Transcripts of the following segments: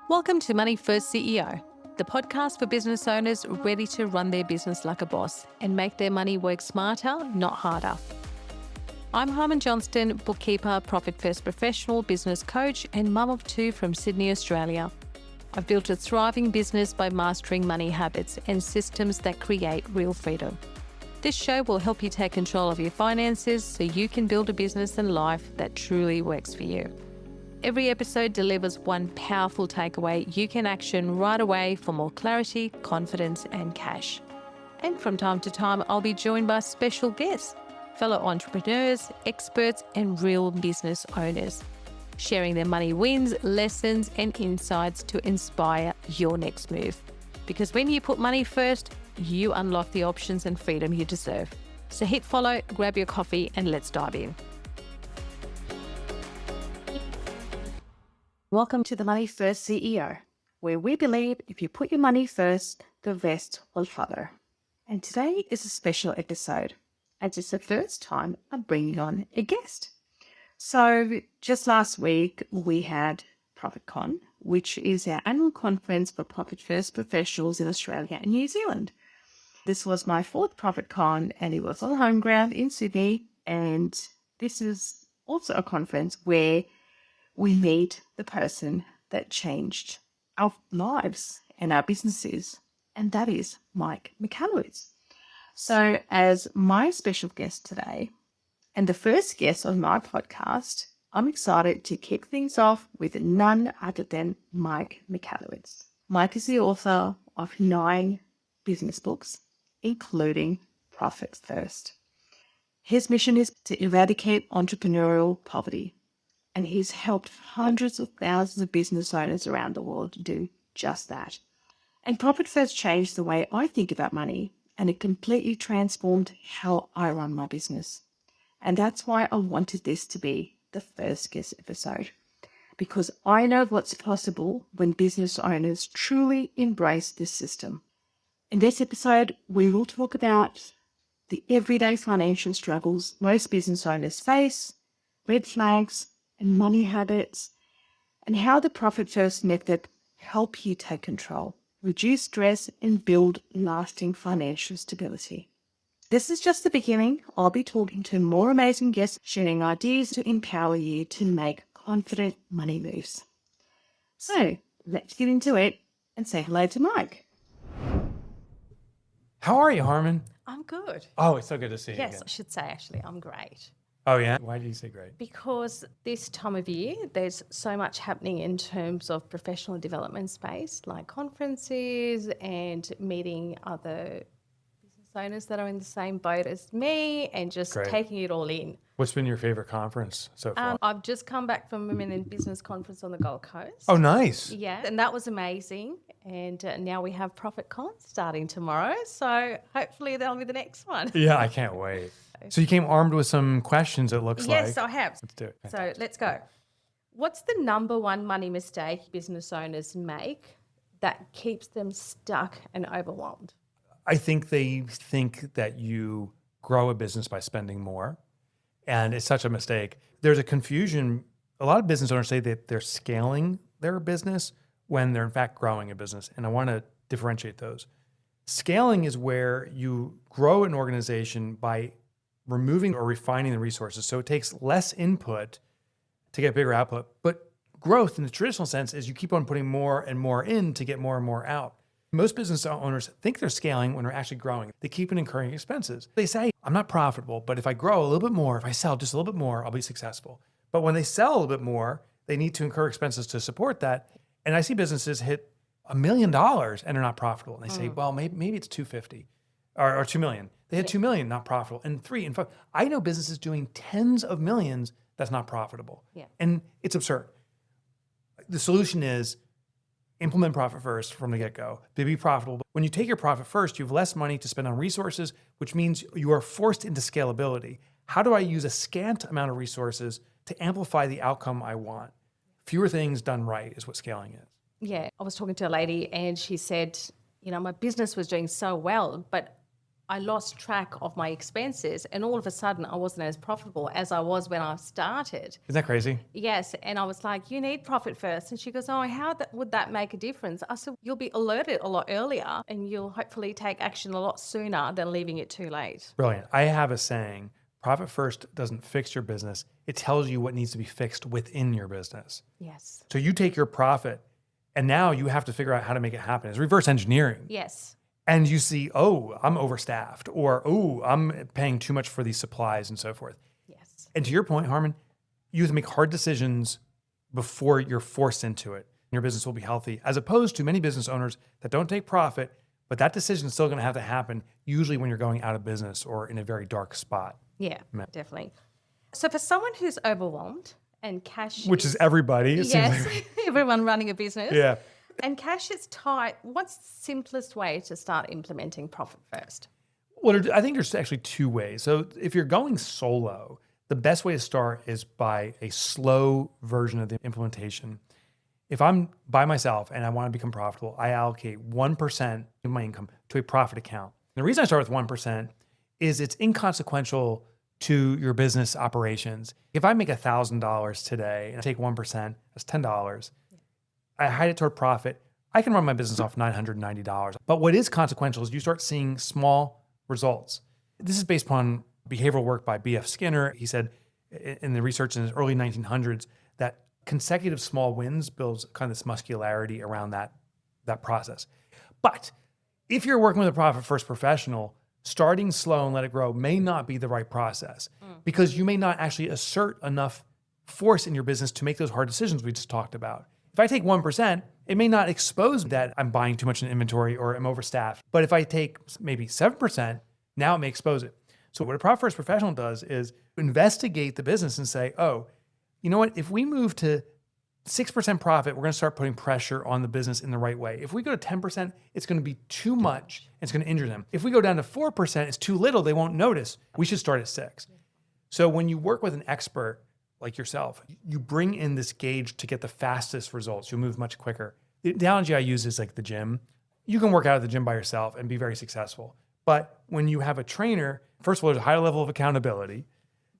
Welcome to Money First CEO, the podcast for business owners ready to run their business like a boss and make their money work smarter, not harder. I'm Harman Johnston, bookkeeper, Profit First professional, business coach, and mum of two from Sydney, Australia. I've built a thriving business by mastering money habits and systems that create real freedom. This show will help you take control of your finances so you can build a business and life that truly works for you. Every episode delivers one powerful takeaway you can action right away for more clarity, confidence, and cash. And from time to time, I'll be joined by special guests, fellow entrepreneurs, experts, and real business owners, sharing their money wins, lessons, and insights to inspire your next move. Because when you put money first, you unlock the options and freedom you deserve. So hit follow, grab your coffee, and let's dive in. Welcome to the Money First CEO, where we believe if you put your money first, the rest will follow. And today is a special episode, as it's the first time I'm bringing on a guest. So just last week, we had ProfitCon, which is our annual conference for Profit First professionals in Australia and New Zealand. This was my fourth ProfitCon, and it was on home ground in Sydney. And this is also a conference where we meet the person that changed our lives and our businesses, and that is Mike Michalowicz. So as my special guest today, and the first guest on my podcast, I'm excited to kick things off with none other than Mike Michalowicz. Mike is the author of 9 business books, including Profit First. His mission is to eradicate entrepreneurial poverty, and he's helped hundreds of thousands of business owners around the world do just that. And Profit First changed the way I think about money, and it completely transformed how I run my business. And that's why I wanted this to be the first guest episode, because I know what's possible when business owners truly embrace this system. In this episode, we will talk about the everyday financial struggles most business owners face, red flags, and money habits, and how the Profit First method help you take control, reduce stress, and build lasting financial stability. This is just the beginning. I'll be talking to more amazing guests, sharing ideas to empower you to make confident money moves. So let's get into it and say hello to Mike. How are you, Harman? I'm good. Oh, it's so good to see you Yes, again. I should say actually, I'm great. Oh, yeah? Why did you say great? Because this time of year, there's so much happening in terms of professional development space, like conferences and meeting other business owners that are in the same boat as me and just Great. taking it all in. What's been your favorite conference so far? I've just come back from Women in Business Conference on the Gold Coast. Oh, nice. Yeah, and that was amazing. And now we have ProfitCon starting tomorrow. So hopefully that'll be the next one. Yeah, I can't wait. So you came armed with some questions, it looks like. Yes, I have. Let's do it. So let's go. What's the number one money mistake business owners make that keeps them stuck and overwhelmed? I think they think that you grow a business by spending more, and it's such a mistake. There's a confusion. A lot of business owners say that they're scaling their business when they're in fact growing a business, and I want to differentiate those. Scaling is where you grow an organization by removing or refining the resources. So it takes less input to get bigger output. But growth in the traditional sense is you keep on putting more and more in to get more and more out. Most business owners think they're scaling when they're actually growing. They keep on incurring expenses. They say, I'm not profitable, but if I grow a little bit more, if I sell just a little bit more, I'll be successful. But when they sell a little bit more, they need to incur expenses to support that. And I see businesses hit $1 million and they're not profitable. And they say, well, maybe it's 250 or 2 million. They had 2 million, not profitable, and 3 and 5. I know businesses doing tens of millions that's not profitable. Yeah. And it's absurd. The solution is implement Profit First from the get-go. They be profitable. When you take your profit first, you have less money to spend on resources, which means you are forced into scalability. How do I use a scant amount of resources to amplify the outcome I want? Fewer things done right is what scaling is. Yeah, I was talking to a lady and she said, my business was doing so well, but I lost track of my expenses, and all of a sudden I wasn't as profitable as I was when I started. Isn't that crazy? Yes. And I was like, you need profit first. And she goes, oh, would that make a difference? I said, you'll be alerted a lot earlier and you'll hopefully take action a lot sooner than leaving it too late. Brilliant. I have a saying, profit first doesn't fix your business. It tells you what needs to be fixed within your business. Yes. So you take your profit and now you have to figure out how to make it happen. It's reverse engineering. Yes. And you see, oh, I'm overstaffed, or oh, I'm paying too much for these supplies and so forth. Yes. And to your point, Harmon, you have to make hard decisions before you're forced into it. Your business will be healthy, as opposed to many business owners that don't take profit, but that decision is still going to have to happen, usually when you're going out of business or in a very dark spot. Yeah, definitely. So for someone who's overwhelmed and cash, Which is everybody. It seems yes, like. everyone running a business. Yeah. And cash is tight. What's the simplest way to start implementing profit first? Well, I think there's actually two ways. So if you're going solo, the best way to start is by a slow version of the implementation. If I'm by myself and I want to become profitable, I allocate 1% of my income to a profit account. And the reason I start with 1% is it's inconsequential to your business operations. If I make $1,000 today and I take 1%, that's $10. I hide it toward profit. I can run my business off $990. But what is consequential is you start seeing small results. This is based upon behavioral work by B.F. Skinner. He said in the research in the early 1900s that consecutive small wins builds kind of this muscularity around that process. But if you're working with a profit first professional, starting slow and let it grow may not be the right process because you may not actually assert enough force in your business to make those hard decisions we just talked about. If I take 1%, it may not expose that I'm buying too much in inventory or I'm overstaffed. But if I take maybe 7%, now it may expose it. So what a profit first professional does is investigate the business and say, oh, you know what? If we move to 6% profit, we're going to start putting pressure on the business in the right way. If we go to 10%, it's going to be too much and it's going to injure them. If we go down to 4%, it's too little, they won't notice. We should start at 6. So when you work with an expert like yourself, you bring in this gauge to get the fastest results. You'll move much quicker. The analogy I use is like the gym. You can work out at the gym by yourself and be very successful. But when you have a trainer, first of all, there's a higher level of accountability.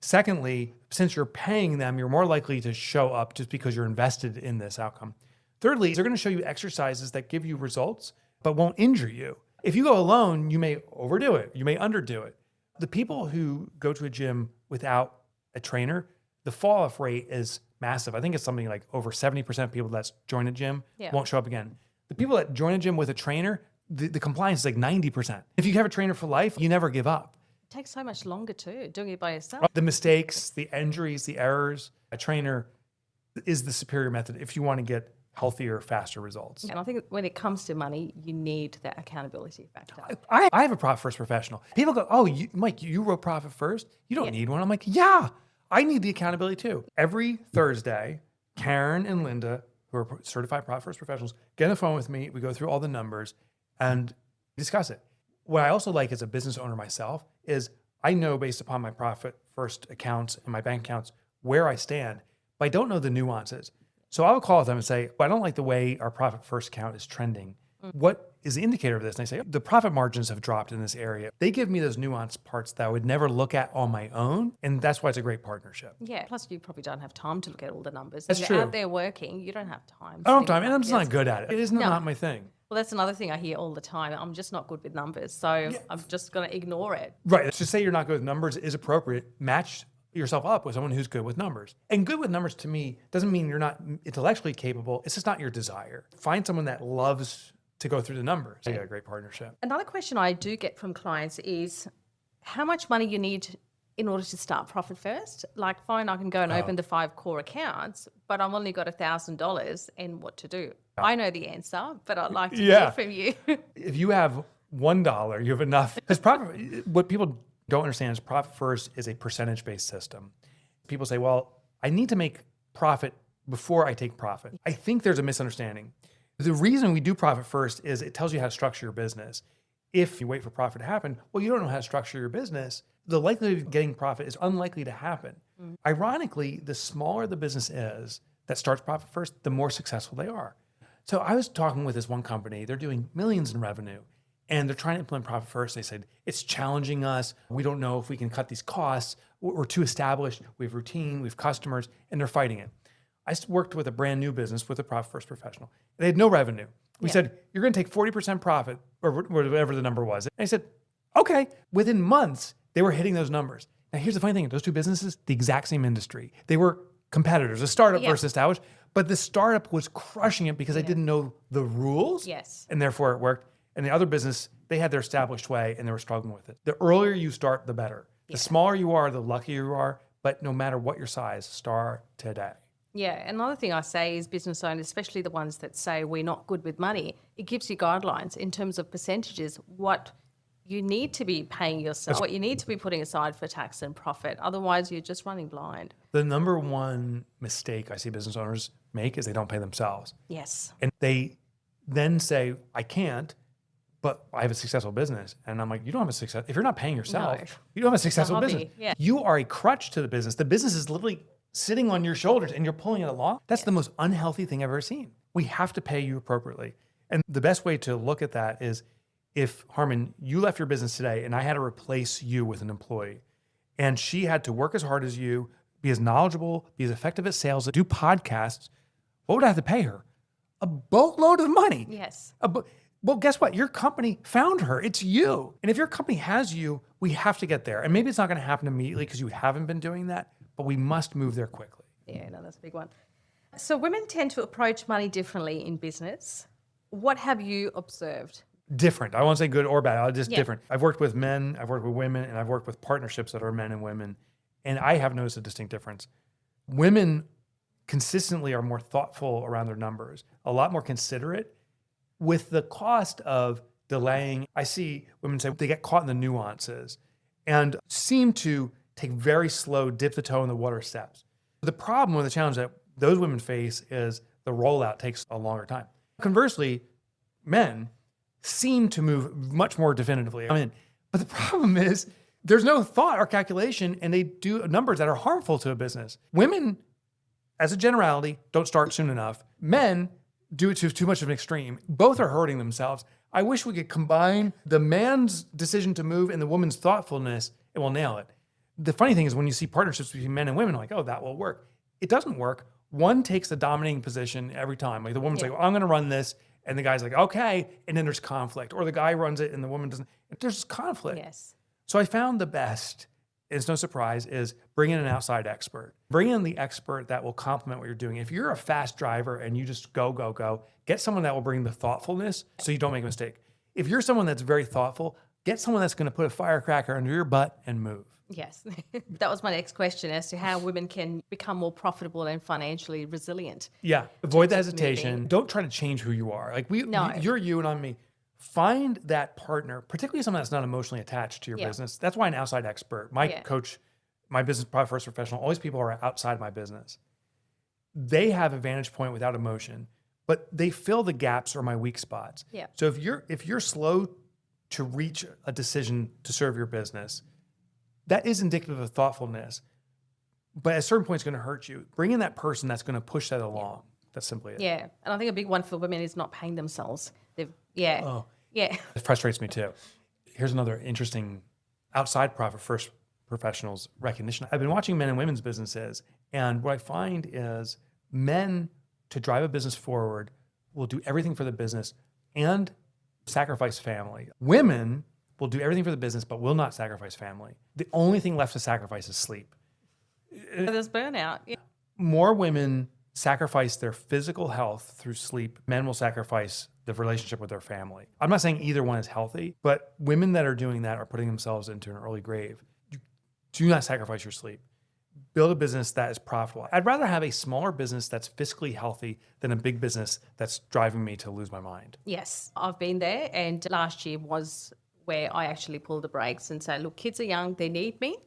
Secondly, since you're paying them, you're more likely to show up just because you're invested in this outcome. Thirdly, they're going to show you exercises that give you results, but won't injure you. If you go alone, you may overdo it. You may underdo it. The people who go to a gym without a trainer, the fall off rate is massive. I think it's something like over 70% of people that join a gym won't show up again. The people that join a gym with a trainer, the compliance is like 90%. If you have a trainer for life, you never give up. It takes so much longer too, doing it by yourself. The mistakes, the injuries, the errors, a trainer is the superior method if you want to get healthier, faster results. And I think when it comes to money, you need that accountability factor. I have a profit first professional. People go, oh, Mike, you wrote profit first? You don't need one. I'm like, yeah, I need the accountability too. Every Thursday, Karen and Linda, who are certified profit first professionals, get on the phone with me. We go through all the numbers and discuss it. What I also like as a business owner myself is I know based upon my profit first accounts and my bank accounts where I stand, but I don't know the nuances. So I would call them and say, well, I don't like the way our profit first account is trending. What is the indicator of this? And I say, the profit margins have dropped in this area. They give me those nuanced parts that I would never look at on my own. And that's why it's a great partnership. Yeah. Plus, you probably don't have time to look at all the numbers. That's if true. you're out there working, you don't have time. I don't have time. And I'm just not good at it. It is not my thing. Well, that's another thing I hear all the time. I'm just not good with numbers. So I'm just going to ignore it. Right. Let's just say you're not good with numbers is appropriate. Match yourself up with someone who's good with numbers. And good with numbers to me doesn't mean you're not intellectually capable. It's just not your desire. Find someone that loves to go through the numbers. You got a great partnership. Another question I do get from clients is how much money you need in order to start profit first. Like, fine, I can go and open the 5 core accounts, but I've only got $1,000 and what to do. I know the answer, but I'd like to hear from you. If you have $1, you have enough. Because what people don't understand is profit first is a percentage-based system. People say, well, I need to make profit before I take profit. I think there's a misunderstanding. The reason we do profit first is it tells you how to structure your business. If you wait for profit to happen, well, you don't know how to structure your business. The likelihood of getting profit is unlikely to happen. Ironically, the smaller the business is that starts profit first, the more successful they are. So I was talking with this one company. They're doing millions in revenue. and they're trying to implement profit first. They said, it's challenging us. We don't know if we can cut these costs. We're too established. We have routine, we have customers, and they're fighting it. I worked with a brand new business with a profit first professional. They had no revenue. We said, you're going to take 40% profit or whatever the number was. And I said, okay. Within months, they were hitting those numbers. Now, here's the funny thing. Those two businesses, the exact same industry. They were competitors, a startup versus established, but the startup was crushing it because they didn't know the rules. And therefore it worked. And the other business, they had their established way and they were struggling with it. The earlier you start, the better. The smaller you are, the luckier you are. But no matter what your size, start today. Yeah, another thing I say is business owners, especially the ones that say we're not good with money, it gives you guidelines in terms of percentages, what you need to be paying yourself, what you need to be putting aside for tax and profit. Otherwise, you're just running blind. The number one mistake I see business owners make is they don't pay themselves. Yes. And they then say, I can't, but I have a successful business. And I'm like, you don't have a success. If you're not paying yourself, you don't have a successful business. Yeah. You are a crutch to the business. The business is literally sitting on your shoulders and you're pulling it along. That's the most unhealthy thing I've ever seen. We have to pay you appropriately. And the best way to look at that is if, Harmon, you left your business today and I had to replace you with an employee and she had to work as hard as you, be as knowledgeable, be as effective at sales, do podcasts, what would I have to pay her? A boatload of money. Yes. Well, guess what? Your company found her. It's you. And if your company has you, we have to get there. And maybe it's not going to happen immediately because you haven't been doing that, but we must move there quickly. Yeah, no, that's a big one. So women tend to approach money differently in business. What have you observed? Different. I won't say good or bad. Just different. I've worked with men, I've worked with women, and I've worked with partnerships that are men and women. And I have noticed a distinct difference. Women consistently are more thoughtful around their numbers, a lot more considerate. With the cost of delaying, I see women say they get caught in the nuances and seem to take very slow, dip the toe in the water steps. The problem or the challenge that those women face is the rollout takes a longer time. Conversely, men seem to move much more definitively. But the problem is there's no thought or calculation and they do numbers that are harmful to a business. Women, as a generality, don't start soon enough. Men do it to too much of an extreme. Both are hurting themselves. I wish we could combine the man's decision to move and the woman's thoughtfulness and we'll nail it. The funny thing is when you see partnerships between men and women, I'm like, oh, that will work. It doesn't work. One takes the dominating position every time. Like the woman's like, well, I'm going to run this. And the guy's like, okay. And then there's conflict. Or the guy runs it and the woman doesn't. There's conflict. Yes. So I found the best, it's no surprise, is bring in an outside expert. Bring in the expert that will complement what you're doing. If you're a fast driver and you just go, get someone that will bring the thoughtfulness so you don't make a mistake. If you're someone that's very thoughtful, get someone that's going to put a firecracker under your butt and move. Yes. That was my next question as to how women can become more profitable and financially resilient. Yeah. Avoid the hesitation. Don't try to change who you are. Like you're you and I'm me. Find that partner, particularly someone that's not emotionally attached to your business. That's why an outside expert, my coach, my business profit first professional, all these people are outside my business. They have a vantage point without emotion, but they fill the gaps or my weak spots. Yeah. So if you're slow to reach a decision to serve your business, that is indicative of thoughtfulness, but at a certain point, it's going to hurt you. Bring in that person that's going to push that along. That's simply it. Yeah. And I think a big one for women is not paying themselves. It frustrates me too. Here's another interesting outside profit first professionals recognition. I've been watching men and women's businesses, and what I find is men to drive a business forward will do everything for the business and sacrifice family. Women will do everything for the business, but will not sacrifice family. The only thing left to sacrifice is sleep. There's burnout. Yeah. More women sacrifice their physical health through sleep. Men will sacrifice the relationship with their family. I'm not saying either one is healthy, but women that are doing that are putting themselves into an early grave. Do not sacrifice your sleep. Build a business that is profitable. I'd rather have a smaller business that's fiscally healthy than a big business that's driving me to lose my mind. Yes, I've been there, and last year was where I actually pulled the brakes and say, look, kids are young, they need me.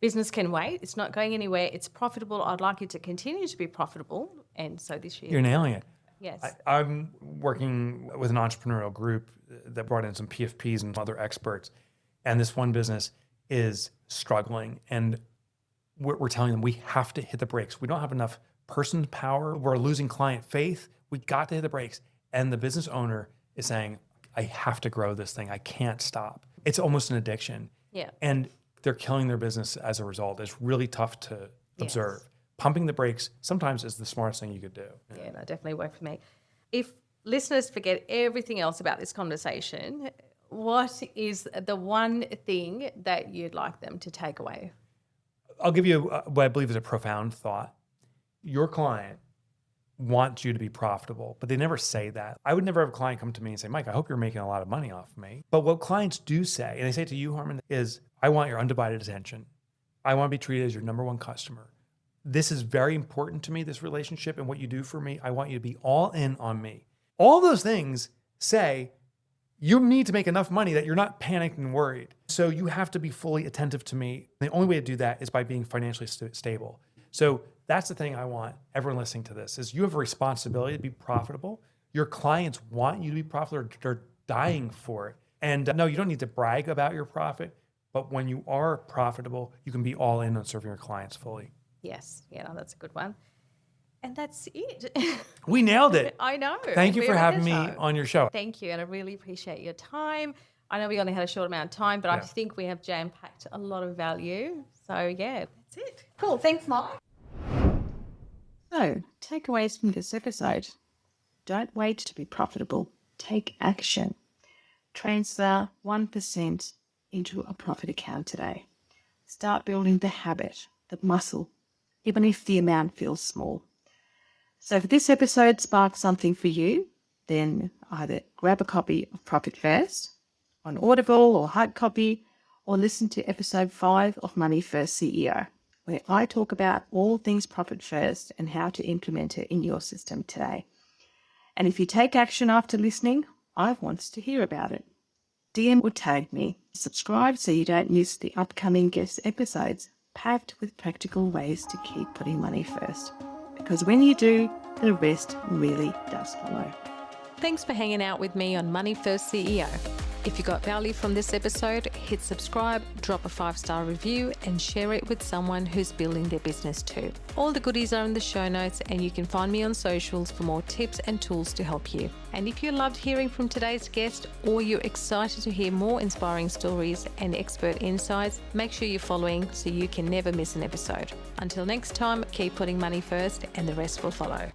Business can wait. It's not going anywhere. It's profitable. I'd like it to continue to be profitable. And so this year. You're nailing it. Yes. I'm working with an entrepreneurial group that brought in some PFPs and other experts. And this one business is struggling. And we're telling them we have to hit the brakes. We don't have enough person power. We're losing client faith. We got to hit the brakes. And the business owner is saying, I have to grow this thing. I can't stop. It's almost an addiction. Yeah. And they're killing their business as a result. It's really tough to observe. Yes. Pumping the brakes sometimes is the smartest thing you could do. Yeah, that definitely worked for me. If listeners forget everything else about this conversation, what is the one thing that you'd like them to take away? I'll give you what I believe is a profound thought. Your client wants you to be profitable, but they never say that. I would never have a client come to me and say, Mike, I hope you're making a lot of money off of me. But what clients do say, and they say it to you, Harmon, is I want your undivided attention. I want to be treated as your number one customer. This is very important to me, this relationship and what you do for me. I want you to be all in on me. All those things say you need to make enough money that you're not panicked and worried. So you have to be fully attentive to me. The only way to do that is by being financially stable. So that's the thing I want everyone listening to this is you have a responsibility to be profitable. Your clients want you to be profitable. They're dying for it. And no, you don't need to brag about your profit, but when you are profitable, you can be all in on serving your clients fully. Yes. Yeah, no, that's a good one. And that's it. We nailed it. I know. Thank you for We're having in me the show. on your show. Thank you. And I really appreciate your time. I know we only had a short amount of time, but I Yeah. think we have jam-packed a lot of value. So, yeah, that's it. Cool. Thanks, Mike. So, takeaways from this episode. Don't wait to be profitable. Take action. Transfer 1% into a profit account today. Start building the habit, the muscle, even if the amount feels small. So if this episode sparked something for you, then either grab a copy of Profit First on Audible or hard copy, or listen to episode 5 of Money First CEO, where I talk about all things Profit First and how to implement it in your system today. And if you take action after listening, I want to hear about it. DM or tag me. Subscribe so you don't miss the upcoming guest episodes, packed with practical ways to keep putting money first. Because when you do, the rest really does follow. Thanks for hanging out with me on Money First CEO. If you got value from this episode, hit subscribe, drop a 5-star review, and share it with someone who's building their business too. All the goodies are in the show notes, and you can find me on socials for more tips and tools to help you. And if you loved hearing from today's guest, or you're excited to hear more inspiring stories and expert insights, make sure you're following so you can never miss an episode. Until next time, keep putting money first and the rest will follow.